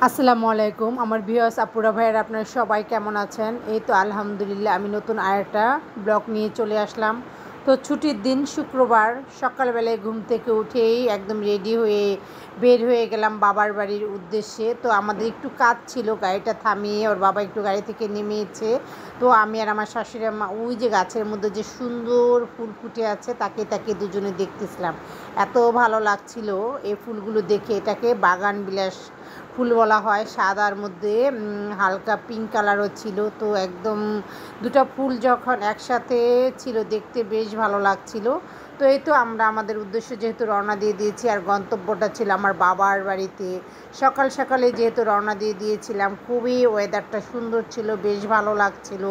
আসসালামু আলাইকুম আমার ভিউয়ার্স আপুরা ভাইয়েরা আপনারা সবাই কেমন আছেন? এই তো আলহামদুলিল্লাহ আমি নতুন আরেকটা ব্লগ নিয়ে চলে আসলাম। তো ছুটির দিন শুক্রবার সকালবেলায় ঘুম থেকে উঠেই একদম রেডি হয়ে বের হয়ে গেলাম বাবার বাড়ির উদ্দেশ্যে। তো আমাদের একটু কাজ ছিল, গাড়িটা থামিয়ে ওর বাবা একটু গাড়ি থেকে নেমেছে। তো আমি আর আমার শাশুড়ি আম্মা ওই যে গাছের মধ্যে যে সুন্দর ফুল ফুটে আছে তাকে তাকে দুজনে দেখতেছিলাম। এত ভালো লাগছিল এই ফুলগুলো দেখে। এটাকে বাগান বিলাস ফুল বলা হয়। সাদার মধ্যে হালকা পিঙ্ক কালারও ছিল। তো একদম দুটো ফুল যখন একসাথে ছিল দেখতে বেশ ভালো লাগছিল। তো এই তো আমরা আমাদের উদ্দেশ্যে যেহেতু রওনা দিয়ে দিয়েছি, আর গন্তব্যটা ছিল আমার বাবার বাড়িতে। সকাল সকালে যেহেতু রওনা দিয়ে দিয়েছিলাম, খুবই ওয়েদারটা সুন্দর ছিল, বেশ ভালো লাগছিল।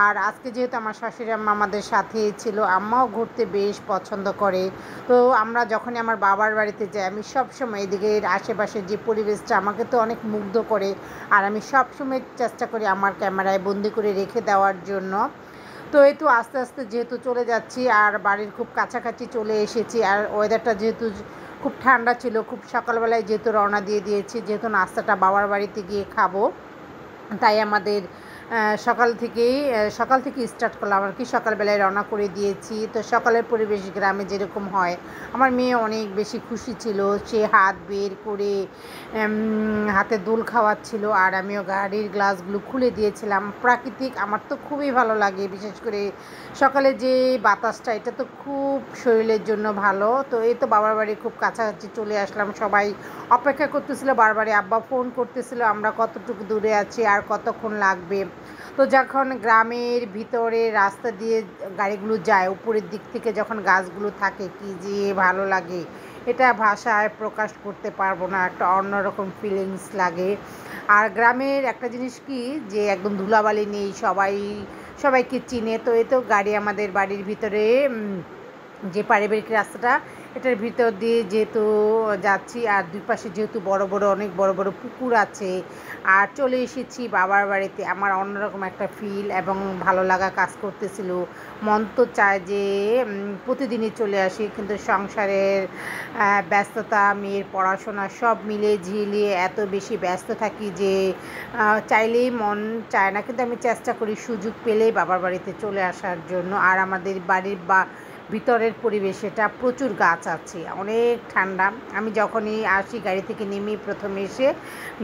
আর আজকে যেহেতু আমার শাশুড়ি আম্মা আমাদের সাথেই ছিল, আম্মাও ঘুরতে বেশ পছন্দ করে। তো আমরা যখনই আমার বাবার বাড়িতে যাই আমি সবসময় এদিকের আশেপাশের যে পরিবেশটা আমাকে তো অনেক মুগ্ধ করে, আর আমি সবসময় চেষ্টা করি আমার ক্যামেরায় বন্দি করে রেখে দেওয়ার জন্য। তো এই তো আস্তে আস্তে যেহেতু চলে যাচ্ছি, আর বাড়ির খুব কাছাকাছি চলে এসেছি, আর ওয়েদারটা যেহেতু খুব ঠান্ডা ছিল, খুব সকালবেলায় যেহেতু রওনা দিয়ে দিয়েছি, যেহেতু নাস্তাটা বাবার বাড়িতে গিয়ে খাবো, তাই আমাদের সকাল থেকেই স্টার্ট করলাম আর কি। সকালবেলায় রওনা করে দিয়েছি। তো সকালের পরিবেশ গ্রামে যেরকম হয়, আমার মেয়ে অনেক বেশি খুশি ছিল। সে হাত বের করে হাতে দোল খাওয়াচ্ছিল, আর আমিও গাড়ির গ্লাসগুলো খুলে দিয়েছিলাম। প্রাকৃতিক আমার তো খুবই ভালো লাগে, বিশেষ করে সকালে যে বাতাসটা, এটা তো খুব শরীরের জন্য ভালো। তো এই তো বাবার বাড়ি খুব কাছাকাছি চলে আসলাম। সবাই অপেক্ষা করতেছিল, বারবারই আব্বা ফোন করতেছিল আমরা কতটুকু দূরে আছি আর কতক্ষণ লাগবে। তো যখন গ্রামের ভিতরে রাস্তা দিয়ে গাড়িগুলো যায়, উপরের দিক থেকে যখন গাছগুলো থাকে, কি যে ভালো লাগে, এটা ভাষায় প্রকাশ করতে পারবো না। একটা অন্যরকম ফিলিংস লাগে। আর গ্রামের একটা জিনিস কি, যে একদম ধুলাবালি নেই, সবাইকে চিনে। তো এই তো গাড়ি আমাদের বাড়ির ভিতরে যে পারিবারিক রাস্তাটা, এটার ভিতর দিয়ে যেহেতু যাচ্ছি, আর দুই পাশে যেহেতু অনেক বড় বড় পুকুর আছে, আর চলে এসেছি বাবার বাড়িতে, আমার অন্যরকম একটা ফিল এবং ভালো লাগা কাজ করতেছিল। মন তো চায় যে প্রতিদিনই চলে আসি, কিন্তু সংসারের ব্যস্ততা, মেয়ের পড়াশোনা সব মিলিয়ে ঝিলিয়ে এত বেশি ব্যস্ত থাকি যে চাইলেই মন চায় না। কিন্তু আমি চেষ্টা করি সুযোগ পেলেই বাবার বাড়িতে চলে আসার জন্য। আর আমাদের বাড়ির ভিতরের পরিবেশ, এটা প্রচুর গাছ আছে, অনেক ঠান্ডা। আমি যখনই আসি গাড়ি থেকে নেমেই প্রথমে এসে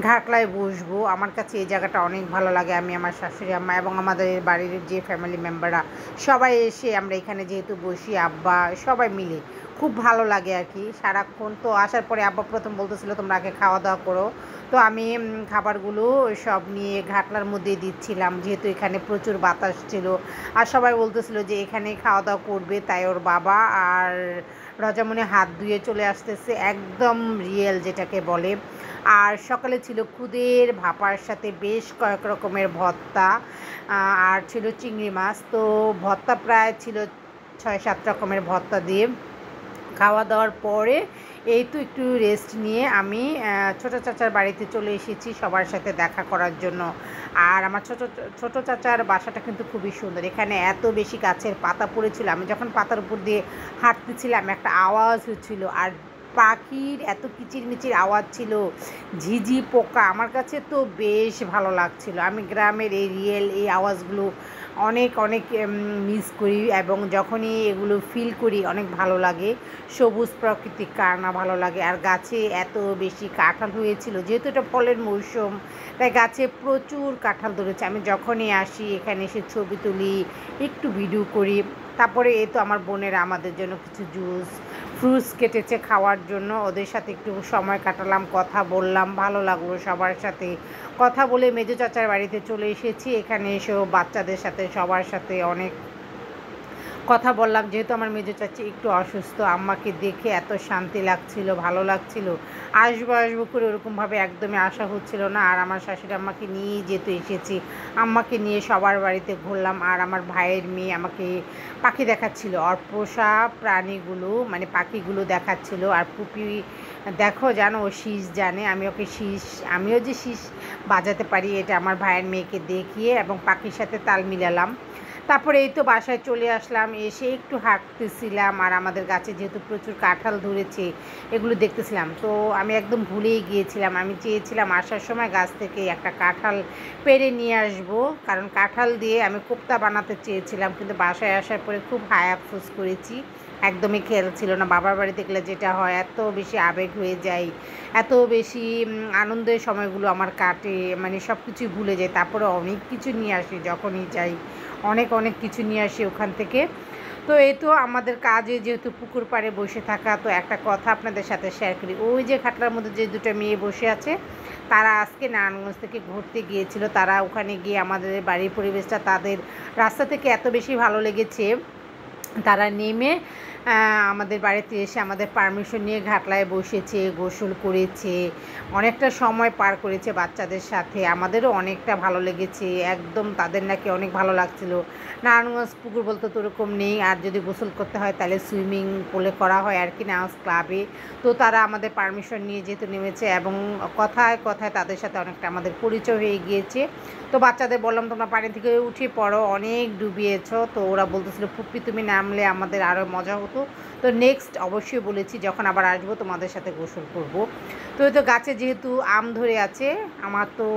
ঘাটলায় বসবো। আমার কাছে এই জায়গাটা অনেক ভালো লাগে। আমি আমার শাশুড়ি আম্মা এবং আমাদের বাড়ির যে ফ্যামিলি মেম্বাররা সবাই এসে আমরা এখানে যেহেতু বসি, আব্বা সবাই মিলে খুব ভালো লাগে আর কি সারাক্ষণ। তো আসার পরে আব্বা প্রথম বলতেছিল তোমরা আগে খাওয়া দাওয়া করো। তো আমি খাবারগুলো সব নিয়ে ঘাটলার মধ্যে দিচ্ছিলাম, যেহেতু এখানে প্রচুর বাতাস ছিল। আর সবাই বলতেছিল যে এখানে খাওয়া দাওয়া করবে, তাই ওর বাবা আর রজামনি হাত ধুয়ে চলে আসতেছে, একদম রিয়েল যেটাকে বলে। আর সকালে ছিল খুদের ভাপার সাথে বেশ কয়েক রকমের ভর্তা, আর ছিল চিংড়ি মাছ। তো ভর্তা প্রায় ছিল 6-7 রকমের ভর্তা দিয়ে। খাওয়া দাওয়ার পরে এই তো একটু রেস্ট নিয়ে আমি ছোটো চাচার বাড়িতে চলে এসেছি সবার সাথে দেখা করার জন্য। আর আমার ছোটো চাচার বাসাটা কিন্তু খুবই সুন্দর। এখানে এত বেশি গাছের পাতা পড়েছিল, আমি যখন পাতার উপর দিয়ে হাঁটতেছিলাম একটা আওয়াজ হচ্ছিল, আর পাখির এত কিচিরমিচির আওয়াজ ছিল, ঝিঝি পোকা, আমার কাছে তো বেশ ভালো লাগছিল। আমি গ্রামের এই রিয়েল এই আওয়াজগুলো অনেক অনেক মিস করি, এবং যখনই এগুলো ফিল করি অনেক ভালো লাগে। সবুজ প্রকৃতিক কার না ভালো লাগে। আর গাছে এত বেশি কাঁঠাল হয়েছিল, যেহেতু এটা ফলের মৌসুম, তাই গাছে প্রচুর কাঁঠাল ধরেছে। আমি যখনই আসি এখানে এসে ছবি তুলি, একটু ভিডিও করি। তারপরে এই তো আমার বোনেরা আমাদের জন্য কিছু ফ্রুটস কেটেছে খাওয়ার জন্য, ওদের সাথে একটু সময় কাটালাম, কথা বললাম, ভালো লাগলো সবার সাথে কথা বলে। মেজো চাচার বাড়িতে চলে এসেছি, এখানে এসেও বাচ্চাদের সাথে সবার সাথে অনেক কথা বললাম। যেহেতু আমার মেজো চাচি একটু অসুস্থ, আম্মাকে দেখে এত শান্তি লাগছিল, ভালো লাগছিল। আসবো করে ওরকমভাবে একদমই আসা হচ্ছিল না। আর আমার শাশুড়ি আম্মাকে নিয়েই যেহেতু এসেছি, আম্মাকে নিয়ে সবার বাড়িতে ঘুরলাম। আর আমার ভাইয়ের মেয়ে আমাকে পাখি দেখাচ্ছিল, আর পোষা প্রাণীগুলো মানে পাখিগুলো দেখাচ্ছিল। আর পুপি দেখো জানো, ও শীষ জানে, আমিও যে শীষ বাজাতে পারি এটা আমার ভাইয়ের মেয়েকে দেখিয়ে এবং পাখির সাথে তাল মিলালাম। তারপরে এই তো বাসায় চলে আসলাম, এসে একটু হাঁটতেছিলাম আর আমাদের গাছে যেহেতু প্রচুর কাঁঠাল ধরেছে এগুলো দেখতেছিলাম। তো আমি একদম ভুলেই গিয়েছিলাম, আমি চেয়েছিলাম আসার সময় গাছ থেকে একটা কাঁঠাল পেড়ে নিয়ে আসবো, কারণ কাঁঠাল দিয়ে আমি কোপ্তা বানাতে চেয়েছিলাম, কিন্তু বাসায় আসার পরে খুব হায় আফসোস করেছি, একদমই খেয়াল ছিল না। বাবার বাড়ি দেখলে যেটা হয়, এত বেশি আবেগ হয়ে যায়, এত বেশি আনন্দের সময়গুলো আমার কাটে, মানে সব কিছুই ভুলে যাই। তারপরে অনেক কিছু নিয়ে আসি, যখনই যাই অনেক অনেক কিছু নিয়ে আসি ওখান থেকে। তো এই তো আমাদের কাজে যেহেতু পুকুর পাড়ে বসে থাকা, তো একটা কথা আপনাদের সাথে শেয়ার করি। ওই যে খাটলার মধ্যে যে দুটো মেয়ে বসে আছে, তারা আজকে নারায়ণগঞ্জ থেকে ঘুরতে গিয়েছিল। তারা ওখানে গিয়ে আমাদের বাড়ির পরিবেশটা তাদের রাস্তা থেকে এত বেশি ভালো লেগেছে, তারা নেমে আমাদের বাড়িতে এসে আমাদের পারমিশন নিয়ে ঘাটলায় বসেছে, গোসল করেছে, অনেকটা সময় পার করেছে বাচ্চাদের সাথে। আমাদেরও অনেকটা ভালো লেগেছে, একদম তাদের নাকি অনেক ভালো লাগছিল। নারায়ণগঞ্জ পুকুর বলতে তো ওরকম নেই, আর যদি গোসল করতে হয় তাহলে সুইমিং পুলে করা হয় আর কি, নারায়ণগঞ্জ ক্লাবে। তো তারা আমাদের পারমিশন নিয়ে যেহেতু নেমেছে, এবং কথায় কথায় তাদের সাথে অনেকটা আমাদের পরিচয় হয়ে গিয়েছে। তো বাচ্চাদের বললাম তোমরা পানি থেকে উঠে পড়ো, অনেক ডুবিয়েছ। তো ওরা বলতেছিল ফুপ্পি তুমি নামলে আমাদের আরও মজা হতো। তো নেক্সট অবশ্যই বলেছি যখন আবার আসবো তোমাদের সাথে গোসল করব। তো এই তো গাছে যেহেতু আম ধরে আছে, আমার তো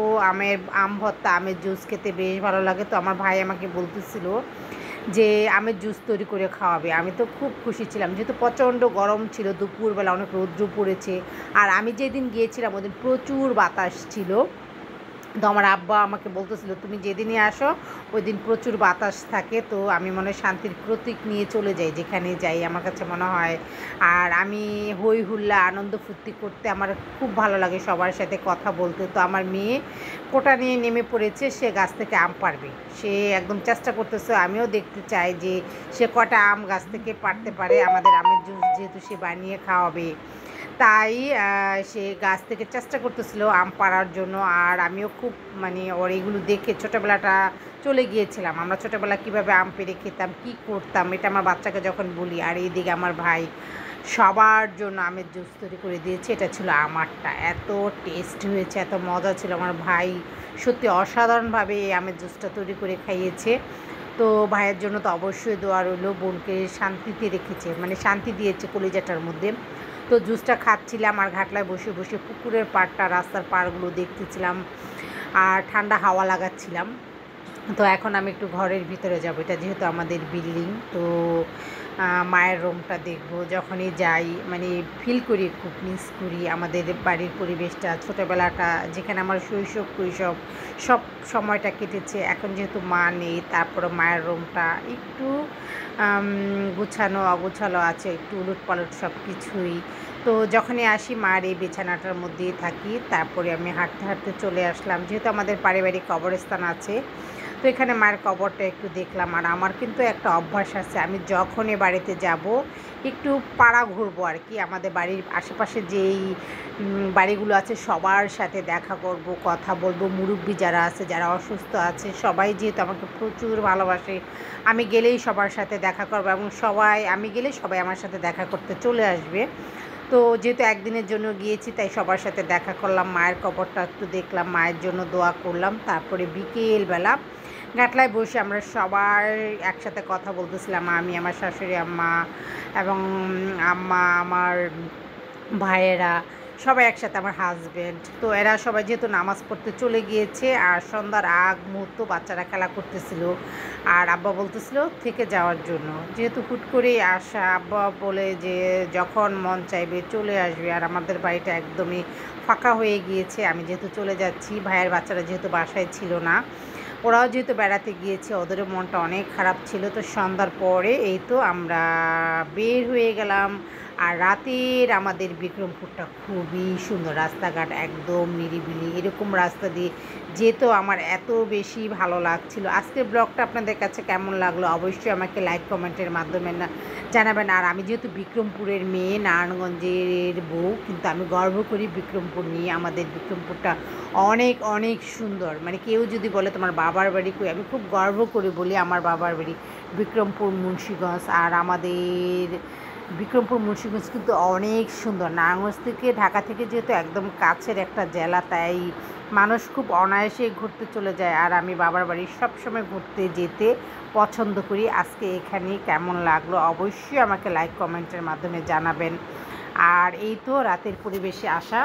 আম ভর্তা, আমের জুস খেতে বেশ ভালো লাগে। তো আমার ভাই আমাকে বলতেছিল যে আমের জুস তৈরি করে খাওয়াবে। আমি তো খুব খুশি ছিলাম, যেহেতু প্রচণ্ড গরম ছিল, দুপুরবেলা অনেক রৌদ্র পড়েছে, আর আমি যেদিন গিয়েছিলাম ওদিন প্রচুর বাতাস ছিল। তো আমার আব্বা আমাকে বলতেছিল তুমি যেদিনই আসো ওই দিন প্রচুর বাতাস থাকে। তো আমি মনে হয় শান্তির প্রতীক নিয়ে চলে যাই যেখানে যাই, আমার কাছে মনে হয়। আর আমি হই হুল্লা আনন্দ ফুর্তি করতে আমার খুব ভালো লাগে, সবার সাথে কথা বলতে। তো আমার মেয়ে কোটা নিয়ে নেমে পড়েছে, সে গাছ থেকে আম পারবে, সে একদম চেষ্টা করতেছে। আমিও দেখতে চাই যে সে কটা আম গাছ থেকে পারতে পারে, আমাদের আমের জুস যেহেতু সে বানিয়ে খাওয়াবে, তাই সে গাছ থেকে চেষ্টা করতেছিল আম পাড়ার জন্য। আর আমিও খুব মানে ওর এগুলো দেখে ছোটোবেলাটা চলে গিয়েছিলাম, আমরা ছোটোবেলা কীভাবে আম পেড়ে খেতাম, কী করতাম, এটা আমার বাচ্চাকে যখন বলি। আর এইদিকে আমার ভাই সবার জন্য আমের জুস তৈরি করে দিয়েছে, এটা ছিল আমারটা, এত টেস্ট হয়েছে, এত মজা ছিল। আমার ভাই সত্যি অসাধারণভাবে এই আমের জুসটা তৈরি করে খাইয়েছে। তো ভাইয়ের জন্য তো অবশ্যই দোয়া রইল, বোনকে শান্তিতে রেখেছে, মানে শান্তি দিয়েছে কলিজাটার মধ্যে। তো জুসটা খাচ্ছিলাম আর ঘাটলায় বসে বসে পুকুরের পাড়টা, রাস্তার পাড়গুলো দেখতেছিলাম আর ঠান্ডা হাওয়া লাগাচ্ছিলাম। তো এখন আমি একটু ঘরের ভিতরে যাব, এটা যেহেতু আমাদের বিল্ডিং। তো মায়ের রুমটা দেখব, যখনই যাই মানে ফিল করি, খুব মিস করি আমাদের বাড়ির পরিবেশটা, ছোটোবেলাটা যেখানে আমার শৈশব কৈশব সব সময়টা কেটেছে। এখন যেহেতু মা নেই, তারপরে মায়ের রুমটা একটু গুছানো অগুছালো আছে, একটু উলটপালট সব কিছুই। তো যখনই আসি মার এই বিছানাটার মধ্যেই থাকি। তারপরে আমি হাঁটতে হাঁটতে চলে আসলাম, যেহেতু আমাদের পারিবারিক কবরস্থান আছে, তো এখানে মায়ের কবরটা একটু দেখলাম। আর আমার কিন্তু একটা অভ্যাস আছে, আমি যখনই বাড়িতে যাব একটু পাড়া ঘুরবো আর কি, আমাদের বাড়ির আশেপাশে যেই বাড়িগুলো আছে সবার সাথে দেখা করব, কথা বলবো। মুরব্বি যারা আছে, যারা অসুস্থ আছে, সবাই যেহেতু আমাকে প্রচুর ভালোবাসে, আমি গেলেই সবার সাথে দেখা করবো, এবং আমি গেলে সবাই আমার সাথে দেখা করতে চলে আসবে। তো যেহেতু একদিনের জন্য গিয়েছি, তাই সবার সাথে দেখা করলাম, মায়ের কবরটা একটু দেখলাম, মায়ের জন্য দোয়া করলাম। তারপরে বিকেলবেলা ঘাটলায় বসে আমরা সবাই একসাথে কথা বলতেছিলাম, আমি, আমার শাশুড়ি আম্মা এবং আম্মা, আমার ভাইয়েরা সবাই একসাথে, আমার হাজব্যান্ড। তো এরা সবাই যেহেতু নামাজ পড়তে চলে গিয়েছে, আর সন্ধ্যার আগ মুহূর্ত বাচ্চারা খেলা করতেছিল, আর আব্বা বলতেছিল থেকে যাওয়ার জন্য, যেহেতু হুট করেই আসা, আব্বা বলে যে যখন মন চাইবে চলে আসবে। আর আমাদের বাড়িটা একদমই ফাঁকা হয়ে গিয়েছে, আমি যেহেতু চলে যাচ্ছি, ভাইয়ের বাচ্চারা যেহেতু বাসায় ছিল না, ওরাও যেহেতু বেড়াতে গিয়েছে, ওদেরও মনটা অনেক খারাপ ছিল। তো সন্ধ্যার পরে এই তো আমরা বের হয়ে গেলাম। আর রাতের আমাদের বিক্রমপুরটা খুবই সুন্দর, রাস্তাঘাট একদম নিরিবিলি, এরকম রাস্তা দিয়ে যেহেতু আমার এত বেশি ভালো লাগছিল। আজকের ব্লগটা আপনাদের কাছে কেমন লাগলো অবশ্যই আমাকে লাইক কমেন্টের মাধ্যমে জানাবেন। আর আমি যেহেতু বিক্রমপুরের মেয়ে, নারায়ণগঞ্জের বউ, কিন্তু আমি গর্ব করি বিক্রমপুর নিয়ে। আমাদের বিক্রমপুরটা অনেক অনেক সুন্দর, মানে কেউ যদি বলে তোমার বাবার বাড়ি কই, আমি খুব গর্ব করে বলি আমার বাবার বাড়ি বিক্রমপুর মুন্সিগঞ্জ। আর আমাদের বিক্রমপুর মুন্সিগঞ্জ কিন্তু অনেক সুন্দর। নারায়ণগঞ্জ থেকে ঢাকা থেকে যেহেতু একদম কাছের একটা জেলা, তাই মানুষ খুব অনায়াসে ঘুরতে চলে যায়। আর আমি বাবার বাড়ি সবসময় ঘুরতে যেতে পছন্দ করি। আজকে এখানে কেমন লাগলো অবশ্যই আমাকে লাইক কমেন্টের মাধ্যমে জানাবেন। আর এই তো রাতের পরিবেশে আসা।